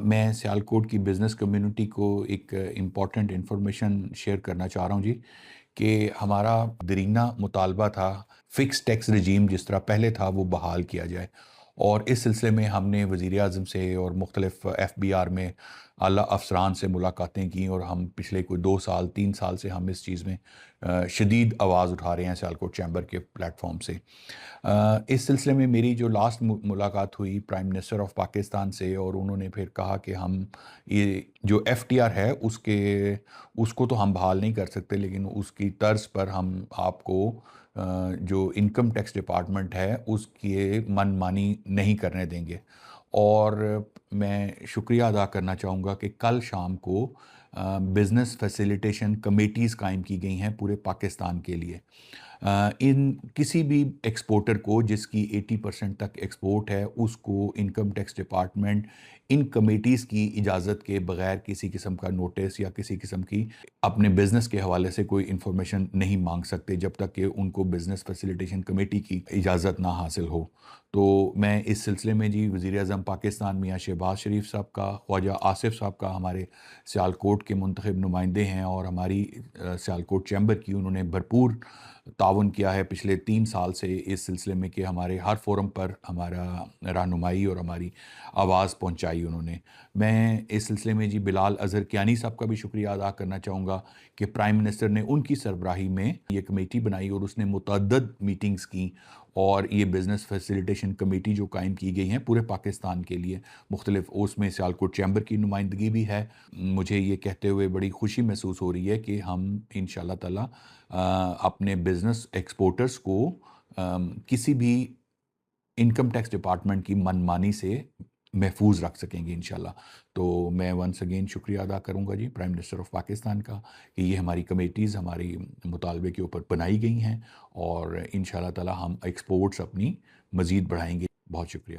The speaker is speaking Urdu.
میں سیالکوٹ کی بزنس کمیونٹی کو ایک امپورٹنٹ انفارمیشن شیئر کرنا چاہ رہا ہوں جی، کہ ہمارا دیرینہ مطالبہ تھا فکس ٹیکس رجیم جس طرح پہلے تھا وہ بحال کیا جائے، اور اس سلسلے میں ہم نے وزیر اعظم سے اور مختلف ایف بی آر میں اعلیٰ افسران سے ملاقاتیں کیں، اور ہم پچھلے کوئی 2 سال 3 سال سے ہم اس چیز میں شدید آواز اٹھا رہے ہیں سیالکوٹ چیمبر کے پلیٹ فارم سے۔ اس سلسلے میں میری جو لاسٹ ملاقات ہوئی پرائم منسٹر آف پاکستان سے، اور انہوں نے پھر کہا کہ ہم یہ جو ایف ٹی آر ہے اس کو تو ہم بحال نہیں کر سکتے، لیکن اس کی طرز پر ہم آپ کو جو انکم ٹیکس ڈپارٹمنٹ ہے اس کی من مانی نہیں کرنے دیں گے۔ اور میں شکریہ ادا کرنا چاہوں گا کہ کل شام کو بزنس فیسیلیٹیشن کمیٹیز قائم کی گئی ہیں پورے پاکستان کے لیے۔ ان کسی بھی ایکسپورٹر کو جس کی 80% تک ایکسپورٹ ہے، اس کو انکم ٹیکس ڈپارٹمنٹ ان کمیٹیز کی اجازت کے بغیر کسی قسم کا نوٹس یا کسی قسم کی اپنے بزنس کے حوالے سے کوئی انفارمیشن نہیں مانگ سکتے جب تک کہ ان کو بزنس فیسیلیٹیشن کمیٹی کی اجازت نہ حاصل ہو۔ تو میں اس سلسلے میں جی وزیر اعظم پاکستان میاں شہباز شریف صاحب کا، خواجہ آصف صاحب کا، ہمارے سیالکوٹ کے منتخب نمائندے ہیں، اور ہماری سیالکوٹ چیمبر کی انہوں نے بھرپور تعاون کیا ہے پچھلے 3 سال سے اس سلسلے میں، کہ ہمارے ہر فورم پر ہمارا رہنمائی اور ہماری آواز پہنچائی انہوں نے۔ میں اس سلسلے میں جی بلال اظہر کیانی صاحب کا بھی شکریہ ادا کرنا چاہوں گا کہ پرائم منسٹر نے ان کی سربراہی میں یہ کمیٹی بنائی، اور اس نے متعدد میٹنگز کی، اور یہ بزنس فیسیلیٹیشن کمیٹی جو قائم کی گئی ہیں پورے پاکستان کے لیے مختلف، اس میں سیالکوٹ چیمبر کی نمائندگی بھی ہے۔ مجھے یہ کہتے ہوئے بڑی خوشی محسوس ہو رہی ہے کہ ہم انشاءاللہ تعالی اپنے بزنس ایکسپورٹرز کو کسی بھی انکم ٹیکس ڈپارٹمنٹ کی من مانی سے محفوظ رکھ سکیں گے انشاءاللہ۔ تو میں ونس اگین شکریہ ادا کروں گا g prime minister of Pakistan کا، کہ یہ ہماری کمیٹیز ہماری مطالبے کے اوپر بنائی گئی ہیں، اور انشاءاللہ تعالی ہم ایکسپورٹس اپنی مزید بڑھائیں گے۔ بہت شکریہ۔